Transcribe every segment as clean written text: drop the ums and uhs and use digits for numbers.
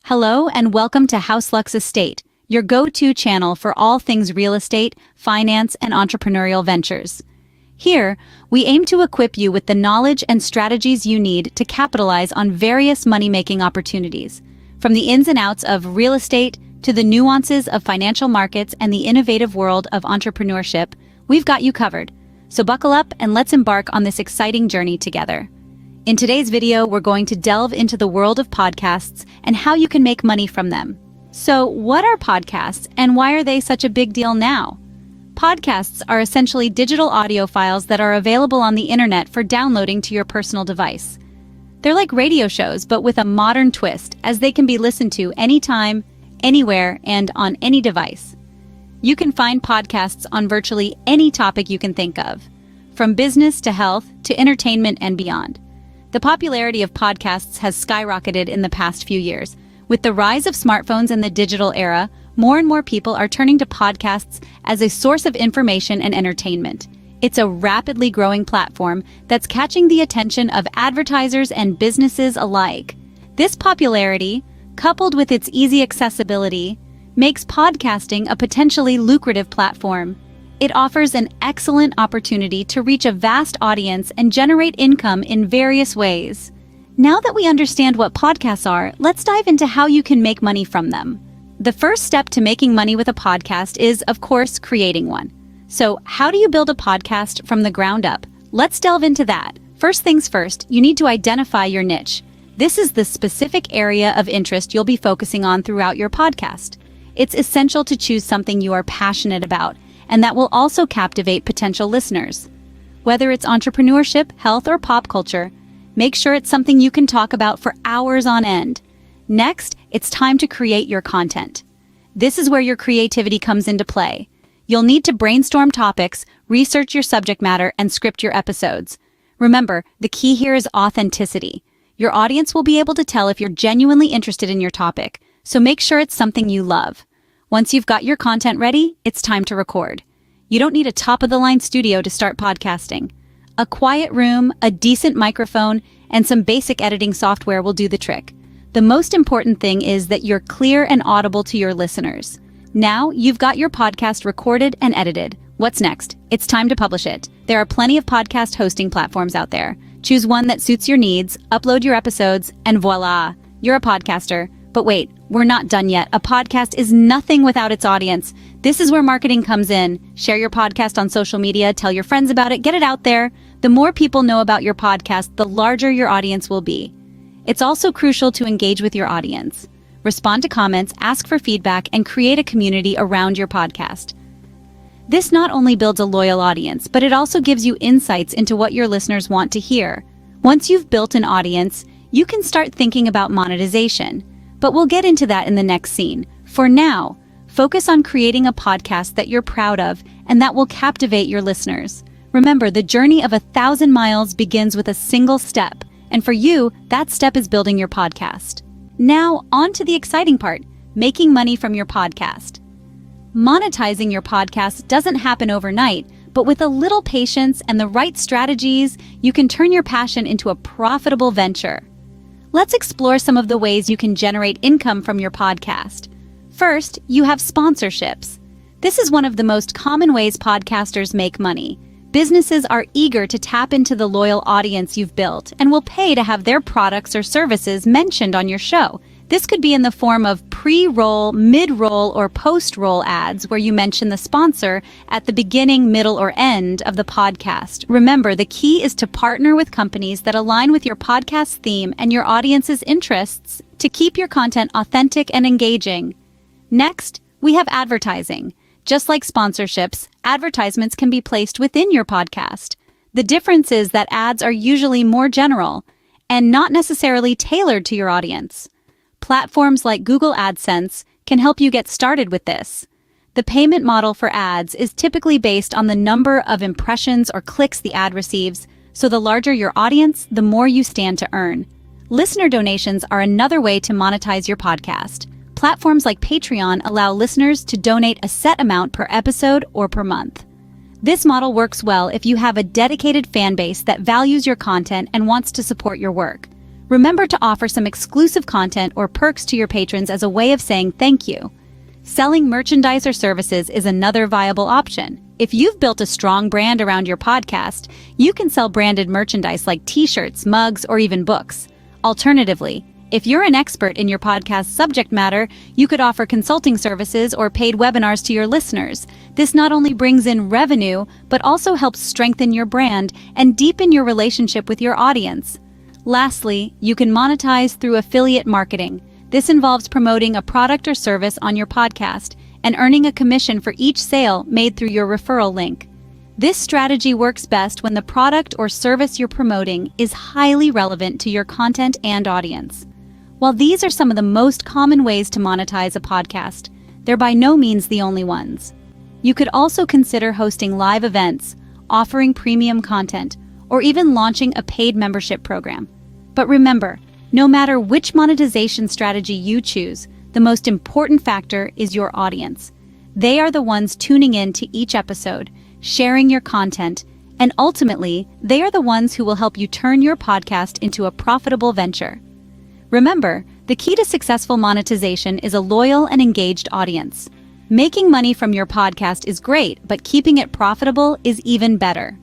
Hello and welcome to HouseLux Estate, your go-to channel for all things real estate, finance, and entrepreneurial ventures. Here, we aim to equip you with the knowledge and strategies you need to capitalize on various money-making opportunities, from the ins and outs of real estate to the nuances of financial markets and the innovative world of entrepreneurship. We've got you covered. So buckle up and let's embark on this exciting journey together. In today's video, we're going to delve into the world of podcasts and how you can make money from them. So, what are podcasts and why are they such a big deal now? Podcasts are essentially digital audio files that are available on the internet for downloading to your personal device. They're like radio shows, but with a modern twist, as they can be listened to anytime, anywhere, and on any device. You can find podcasts on virtually any topic you can think of, from business to health to entertainment and beyond. The popularity of podcasts has skyrocketed in the past few years. With the rise of smartphones and the digital era, more and more people are turning to podcasts as a source of information and entertainment. It's a rapidly growing platform that's catching the attention of advertisers and businesses alike. This popularity, coupled with its easy accessibility, makes podcasting a potentially lucrative platform. It offers an excellent opportunity to reach a vast audience and generate income in various ways. Now that we understand what podcasts are, let's dive into how you can make money from them. The first step to making money with a podcast is, of course, creating one. So, how do you build a podcast from the ground up? Let's delve into that. First things first, you need to identify your niche. This is the specific area of interest you'll be focusing on throughout your podcast. It's essential to choose something you are passionate about, and that will also captivate potential listeners. Whether it's entrepreneurship, health, or pop culture, make sure it's something you can talk about for hours on end. Next, it's time to create your content. This is where your creativity comes into play. You'll need to brainstorm topics, research your subject matter, and script your episodes. Remember, the key here is authenticity. Your audience will be able to tell if you're genuinely interested in your topic, so make sure it's something you love. Once you've got your content ready, it's time to record. You don't need a top-of-the-line studio to start podcasting. A quiet room, a decent microphone, and some basic editing software will do the trick. The most important thing is that you're clear and audible to your listeners. Now, you've got your podcast recorded and edited. What's next? It's time to publish it. There are plenty of podcast hosting platforms out there. Choose one that suits your needs, upload your episodes, and voila, you're a podcaster. But wait, we're not done yet. A podcast is nothing without its audience. This is where marketing comes in. Share your podcast on social media, tell your friends about it, get it out there. The more people know about your podcast, the larger your audience will be. It's also crucial to engage with your audience. Respond to comments, ask for feedback, and create a community around your podcast. This not only builds a loyal audience, but it also gives you insights into what your listeners want to hear. Once you've built an audience, you can start thinking about monetization. But we'll get into that in the next scene. For now, focus on creating a podcast that you're proud of and that will captivate your listeners. Remember, the journey of 1,000 miles begins with a single step, and for you, that step is building your podcast. Now, on to the exciting part, making money from your podcast. Monetizing your podcast doesn't happen overnight, but with a little patience and the right strategies, you can turn your passion into a profitable venture. Let's explore some of the ways you can generate income from your podcast. First, you have sponsorships. This is one of the most common ways podcasters make money. Businesses are eager to tap into the loyal audience you've built and will pay to have their products or services mentioned on your show. This could be in the form of pre-roll, mid-roll, or post-roll ads where you mention the sponsor at the beginning, middle, or end of the podcast. Remember, the key is to partner with companies that align with your podcast theme and your audience's interests to keep your content authentic and engaging. Next, we have advertising. Just like sponsorships, advertisements can be placed within your podcast. The difference is that ads are usually more general and not necessarily tailored to your audience. Platforms like Google AdSense can help you get started with this. The payment model for ads is typically based on the number of impressions or clicks the ad receives, so the larger your audience, the more you stand to earn. Listener donations are another way to monetize your podcast. Platforms like Patreon allow listeners to donate a set amount per episode or per month. This model works well if you have a dedicated fan base that values your content and wants to support your work. remember to offer some exclusive content or perks to your patrons as a way of saying thank you. Selling merchandise or services is another viable option. If you've built a strong brand around your podcast, you can sell branded merchandise like t-shirts, mugs, or even books. Alternatively, if you're an expert in your podcast subject matter, you could offer consulting services or paid webinars to your listeners. This not only brings in revenue, but also helps strengthen your brand and deepen your relationship with your audience. Lastly, you can monetize through affiliate marketing. This involves promoting a product or service on your podcast and earning a commission for each sale made through your referral link. This strategy works best when the product or service you're promoting is highly relevant to your content and audience. While these are some of the most common ways to monetize a podcast, they're by no means the only ones. You could also consider hosting live events, offering premium content, or even launching a paid membership program. But remember, no matter which monetization strategy you choose, the most important factor is your audience. They are the ones tuning in to each episode, sharing your content, and ultimately, they are the ones who will help you turn your podcast into a profitable venture. Remember, the key to successful monetization is a loyal and engaged audience. Making money from your podcast is great, but keeping it profitable is even better.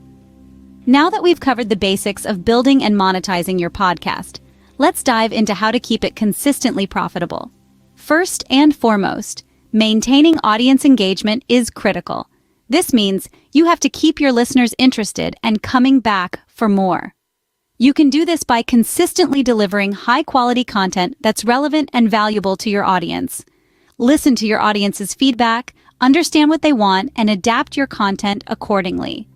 Now that we've covered the basics of building and monetizing your podcast, let's dive into how to keep it consistently profitable. First and foremost, maintaining audience engagement is critical. This means you have to keep your listeners interested and coming back for more. You can do this by consistently delivering high-quality content that's relevant and valuable to your audience. Listen to your audience's feedback, understand what they want, and adapt your content accordingly.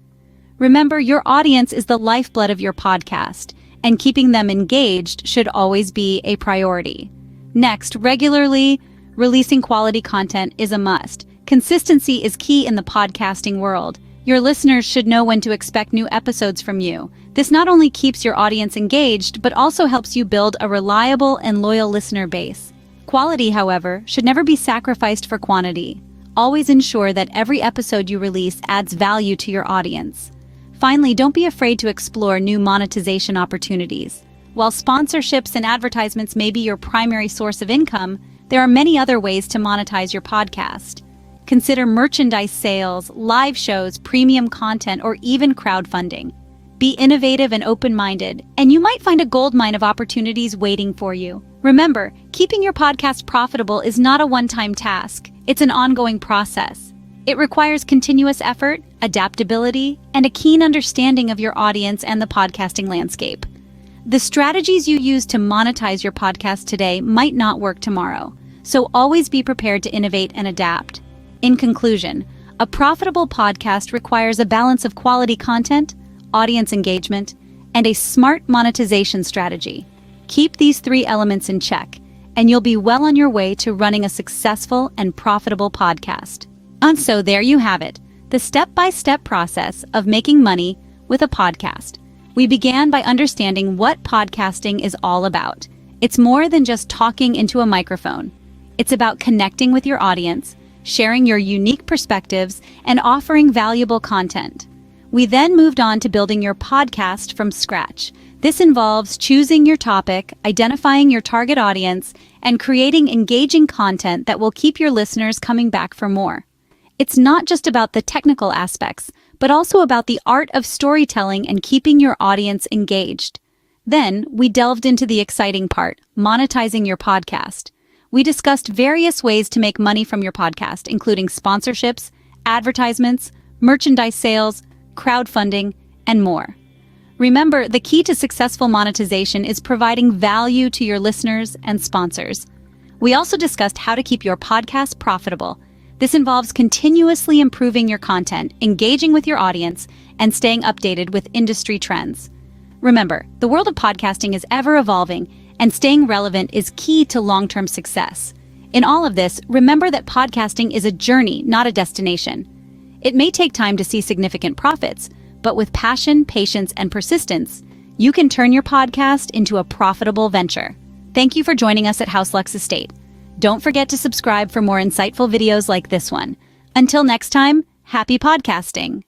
Remember, your audience is the lifeblood of your podcast, and keeping them engaged should always be a priority. Next, regularly releasing quality content is a must. Consistency is key in the podcasting world. Your listeners should know when to expect new episodes from you. This not only keeps your audience engaged, but also helps you build a reliable and loyal listener base. Quality, however, should never be sacrificed for quantity. Always ensure that every episode you release adds value to your audience. Finally, don't be afraid to explore new monetization opportunities. While sponsorships and advertisements may be your primary source of income, there are many other ways to monetize your podcast. Consider merchandise sales, live shows, premium content, or even crowdfunding. Be innovative and open-minded, and you might find a goldmine of opportunities waiting for you. Remember, keeping your podcast profitable is not a one-time task. It's an ongoing process. It requires continuous effort, adaptability, and a keen understanding of your audience and the podcasting landscape. The strategies you use to monetize your podcast today might not work tomorrow, so always be prepared to innovate and adapt. In conclusion, a profitable podcast requires a balance of quality content, audience engagement, and a smart monetization strategy. Keep these three elements in check, and you'll be well on your way to running a successful and profitable podcast. And so there you have it, the step-by-step process of making money with a podcast. We began by understanding what podcasting is all about. It's more than just talking into a microphone. It's about connecting with your audience, sharing your unique perspectives, and offering valuable content. We then moved on to building your podcast from scratch. This involves choosing your topic, identifying your target audience, and creating engaging content that will keep your listeners coming back for more. It's not just about the technical aspects, but also about the art of storytelling and keeping your audience engaged. Then, we delved into the exciting part, monetizing your podcast. We discussed various ways to make money from your podcast, including sponsorships, advertisements, merchandise sales, crowdfunding, and more. Remember, the key to successful monetization is providing value to your listeners and sponsors. We also discussed how to keep your podcast profitable. This involves continuously improving your content, engaging with your audience, and staying updated with industry trends. Remember, the world of podcasting is ever evolving, and staying relevant is key to long-term success. In all of this, remember that podcasting is a journey, not a destination. It may take time to see significant profits, but with passion, patience, and persistence, you can turn your podcast into a profitable venture. Thank you for joining us at HouseLux Estate. Don't forget to subscribe for more insightful videos like this one. Until next time, happy podcasting!